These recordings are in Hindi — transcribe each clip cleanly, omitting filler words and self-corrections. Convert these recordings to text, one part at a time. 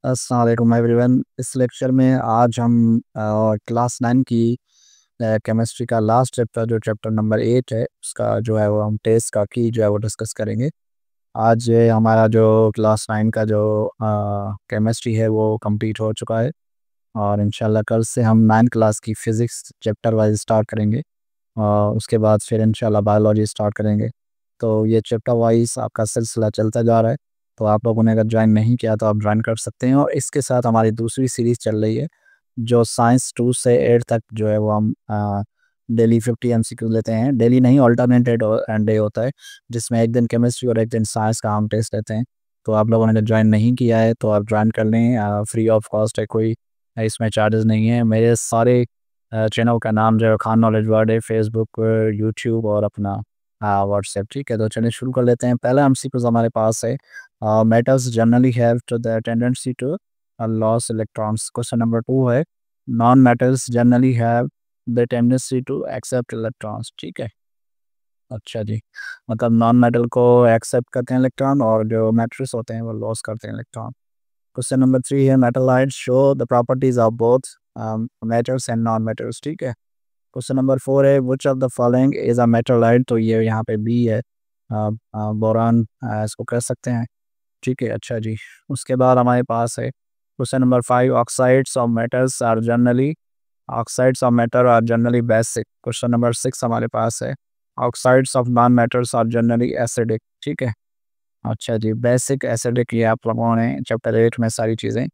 अस्सलाम वालेकुम एवरीवन। इस लेक्चर में आज हम क्लास 9 की केमिस्ट्री का लास्ट चैप्टर जो चैप्टर नंबर 8 है उसका जो है वो हम टेस्ट का की जो है वो डिस्कस करेंगे। आज ये हमारा जो क्लास 9 का जो केमिस्ट्री है वो कंप्लीट हो चुका है और इंशाल्लाह कल से हम 9 क्लास की फ़िज़िक्स चैप्टर वाइज़ स्टार्ट करेंगे। उसके बाद फिर इंशाल्लाह बायोलॉजी स्टार्ट करेंगे। तो ये चैप्टर वाइज़ आपका सिलसिला चलता जा रहा है। तो आप लोगों ने अगर जॉइन नहीं किया तो आप जॉइन कर सकते हैं और इसके साथ हमारी दूसरी सीरीज़ चल रही है, जो साइंस 2 से 8 तक जो है वो हम डेली 50 एमसीक्यू लेते हैं। डेली नहीं, अल्टरनेटेड एंड डे होता है, जिसमें एक दिन केमिस्ट्री और एक दिन साइंस का हम टेस्ट लेते हैं। तो आप लोगों ने अगर जॉइन नहीं किया है तो आप जॉइन कर लें, फ्री ऑफ कॉस्ट है, कोई इसमें चार्जेस नहीं है। मेरे सारे चैनल का नाम जो है खान नॉलेज वर्ल्ड है, फेसबुक, यूट्यूब और अपना व्हाट्सएप। ठीक है, तो चलिए शुरू कर लेते हैं। पहला एमसीक्यू हमारे पास है, metals generally have to the tendency to lose electrons। Question number 2 है, non metals generally have the tendency to accept electrons. ठीक है, अच्छा जी, मतलब नॉन मेटल को एक्सेप्ट करते हैं इलेक्ट्रॉन और जो मेटल्स होते हैं वो लॉस करते हैं इलेक्ट्रॉन। क्वेश्चन नंबर 3 है, मेटलाइट्स show the properties of both metals and non metals. ठीक है। क्वेश्चन नंबर 4 है, which of the following is अ मेटलाइट। तो ये यहाँ पे बी है, बोरान इसको कह सकते हैं। ठीक है, अच्छा जी। उसके बाद हमारे पास है question number 5, oxides of metals are generally oxides of metal are generally basic. Question number 6 हमारे पास है, oxides of non metals are generally acidic. ठीक है, अच्छा जी, बेसिक एसिडिक, ये आप लोगों ने चैप्टर 8 में सारी चीज़ें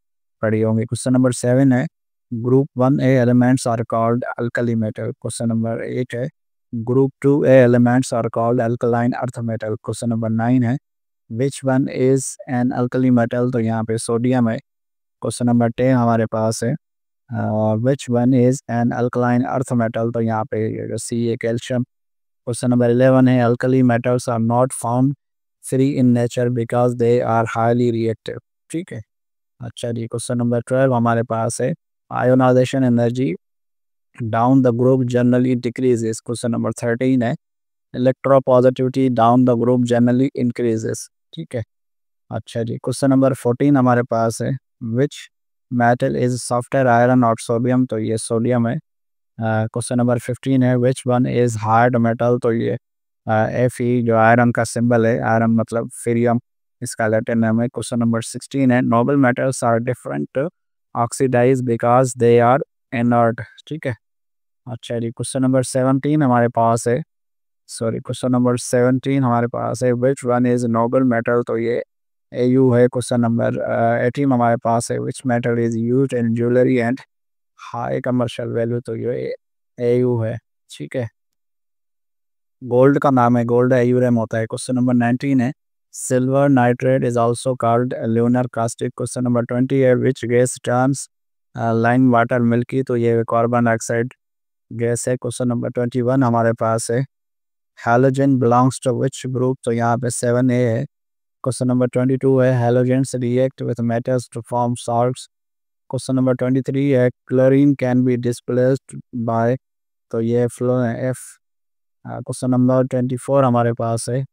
पढ़ी होंगी। क्वेश्चन नंबर 7 है, group 1 A elements are called alkali metal. Question number 8 है, group 2 A elements are called alkaline earth metal. Question number 9 है, which one is an alkali metal. तो यहाँ पे सोडियम है। क्वेश्चन नंबर 10 हमारे पास है, which one is N alkaline earth metal. तो यहाँ पे सी है, कैल्शियम। क्वेश्चन नंबर 11 है, alkali metals are not found free in nature because they are highly reactive. ठीक है, अच्छा जी। क्वेश्चन नंबर 12 हमारे पास है, ionisation energy down the group generally decreases. Question number 13 है, electropositivity down the group generally increases. ठीक है, अच्छा जी। क्वेश्चन नंबर 14 हमारे पास है, which metal is software iron और सोडियम। तो ये सोडियम है। क्वेश्चन नंबर 15 है, which one is hard metal. तो ये एफ ई जो आयरन का सिंबल है, आयरन मतलब फेरियम, इसका लैटिन नाम है। क्वेश्चन नंबर 16 है, noble metals are different oxidise because they are inert. ठीक है, अच्छा जी। क्वेश्चन नंबर 17 हमारे पास है, सॉरी, क्वेश्चन नंबर 17 हमारे पास है, which one is Nobel metal. तो ये एयू है। क्वेश्चन नंबर 18 हमारे पास है, which metal is use in jewellery and high commercial value. तो ये एयू है। ठीक है, गोल्ड का नाम है, गोल्ड एयूरेम होता है। क्वेश्चन नंबर 19 है, silver nitrate is also called lunar caustic. Question number 20 है, which gas turns lime water milky. तो ये कार्बन डाइऑक्साइड गैस है। क्वेश्चन नंबर 21 हमारे पास है, halogen belongs to which group. तो यहाँ पे 7A है। क्वेश्चन नंबर 22 है, halogens react with metals to form salts. Question number 23 है, chlorine can be displaced by. तो ये फ्लो है, एफ। क्वेश्चन नंबर 24 हमारे पास है,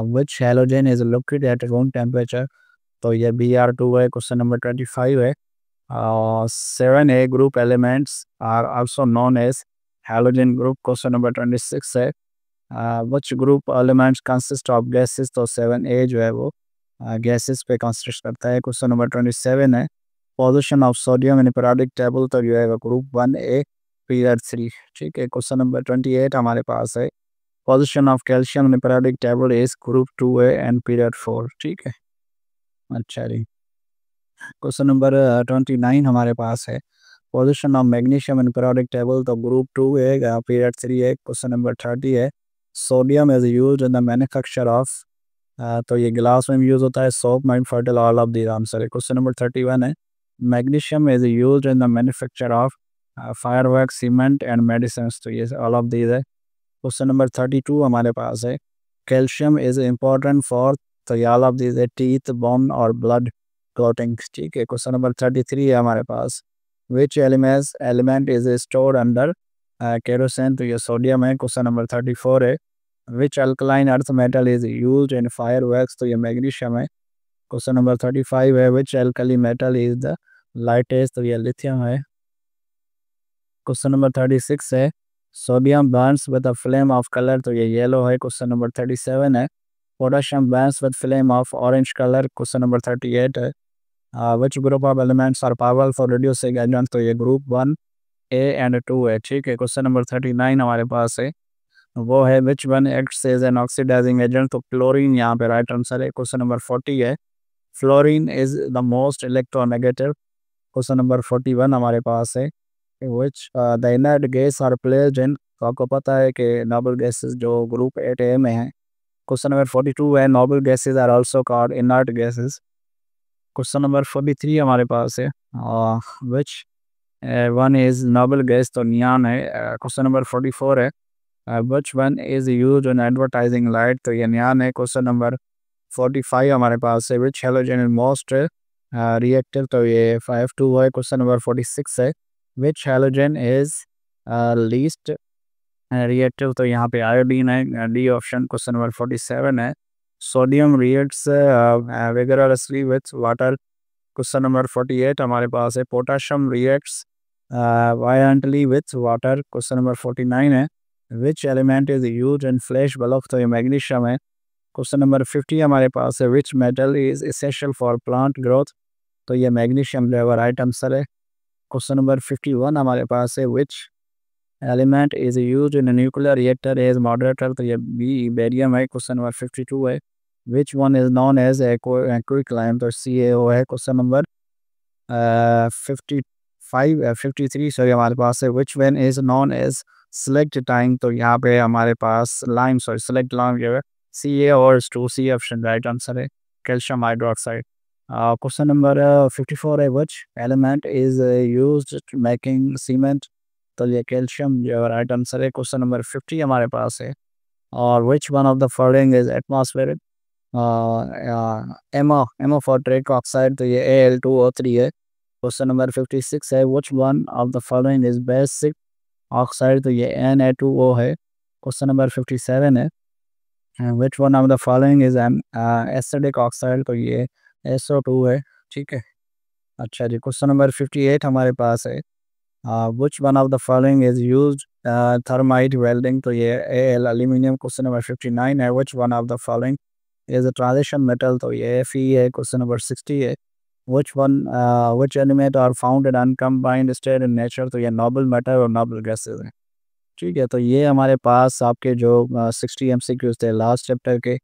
which halogen is liquid at room temperature. तो ये Br2 है। क्वेश्चन नंबर 25 है, 7A group elements are also known as halogen group. Question number 26 है, which group elements consist of gases. तो 7A जो है वो गैसेस पे कंसिस्ट करता है। क्वेश्चन नंबर 27 है, position of sodium in periodic table. तो जो है वो ग्रुप 1A पीरियड 3। ठीक है, क्वेश्चन नंबर 28 हमारे पास है, position of calcium in periodic table is group 2A and period 4। ठीक है, अच्छा जी। क्वेश्चन नंबर 29 हमारे पास है, position of magnesium in periodic table. तो ग्रुप 2A पीरियड 3 है। क्वेश्चन नंबर 30 है, sodium is used in the manufacture of. तो ये गिलास में भी यूज़ होता है, soap, mind, fertile, all of these answer है। क्वेश्चन नंबर 31 है, magnesium is used in the manufacture of firework, cement and medicine. तो ये ऑल ऑफ दीज है। क्वेश्चन नंबर 32 हमारे पास है, कैल्शियम इज इम्पोर्टेंट फॉर। तो ये ऑल ऑफ दीज है, टीथ, बोन और ब्लड क्लॉटिंग। ठीक है, क्वेश्चन नंबर 33 है हमारे पास, which element is stored under kerosene. तो ये सोडियम है। क्वेश्चन नंबर 34 है, which alkaline earth metal is used in fireworks. तो ये मैग्नीशियम है। क्वेश्चन नंबर 35 है which alkali metal is the lightest, तो ये लिथियम है। क्वेश्चन नंबर 36 है sodium burns with a flame of colour, तो ये येलो है। क्वेश्चन नंबर 37 है potassium burns with flame of orange colour. Question number 38 है which group of elements are powerful for reducing agent, तो ये ग्रुप 1 ए एंड 2 है। ठीक है, क्वेश्चन नंबर 39 हमारे पास है वो है which one acts as an oxidising agent, तो क्लोरीन यहाँ पे राइट आंसर है। क्वेश्चन नंबर 40 है fluorine is the most electronegative. Question number 41 हमारे पास है which the inert gas are placed in, तो आपको पता है कि नोबल गैसेस जो ग्रुप 8A में है। क्वेश्चन नंबर 42 है noble gases are also called inert gases. Question number 43 हमारे पास है which one is noble gas, तो नियान है। क्वेश्चन नंबर 44 है which one is use in advertising light, तो ये नियान है। क्वेश्चन नंबर 45 हमारे पास है विच हेलोजन इज मोस्ट रिएक्टिव, तो ये 52 है। क्वेश्चन नंबर 46 है विच हेलोजन इज लीस्ट रिएक्टिव, तो यहाँ पे आयोडीन है, डी ऑप्शन। क्वेश्चन नंबर 47 है sodium reacts vigorously with water. Question number 48 हमारे पास है potassium reacts violently with water. Question number 49 है which element is use in flash bulb, तो ये मैग्नीशियम है। क्वेश्चन नंबर 50 हमारे पास है which metal is essential for plant growth, तो ये मैग्नीशियम जो है राइट आंसर है। क्वेश्चन नंबर 51 हमारे पास है which element is use in nuclear reactor as moderator, तो ये बी बेरियम है। क्वेश्चन नंबर 52 है which one is known as quicklime, तो CaO है। क्वेश्चन नंबर 53 सॉरी हमारे पास है which one is known as slaked lime, तो यहाँ पे हमारे पास लाइम सॉरी सेलेक्ट लाइम जो है CaO और 2C ऑप्शन राइट आंसर है कैल्शियम हाइड्रोक्साइड। क्वेश्चन नंबर 54 है which element is used making cement, तो ये कैल्शियम जो है राइट आंसर है। क्वेश्चन नंबर 50 हमारे पास है और which one of the following is atmospheric amphoteric oxide, तो ये Al2O3 है। क्वेश्चन नंबर 56 है which one of the following is basic oxide, तो ये Na2O है। क्वेश्चन नंबर 57 है which one of the following is an acidic oxide, तो ये SO2 है। ठीक है, अच्छा जी। क्वेश्चन नंबर 58 हमारे पास है which one of the following is used thermite welding, तो ये Al एल्यूमिनियम। क्वेश्चन नंबर 59 है which one of the following is a transition metal, तो ये Fe है। क्वेश्चन नंबर 60 है which element are found in uncombined state in nature, तो ये नोबल मेटल और नोबल गैसेज हैं। ठीक है, तो ये हमारे पास आपके जो 60 MCQs थे लास्ट चैप्टर के।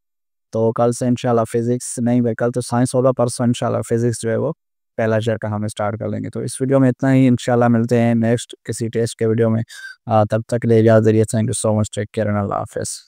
तो कल से इंशाल्लाह फिजिक्स नहीं भाई, कल तो साइंस होगा, परसों इंशाल्लाह फिजिक्स जो है वो पहला चैप्टर हम स्टार्ट कर लेंगे। तो इस वीडियो में इतना ही, इंशाल्लाह मिलते हैं नेक्स्ट किसी टेस्ट के वीडियो में। तब तक के लिए इजाज़त दीजिए। Thank you so much, take care and अल्लाह हाफिज़।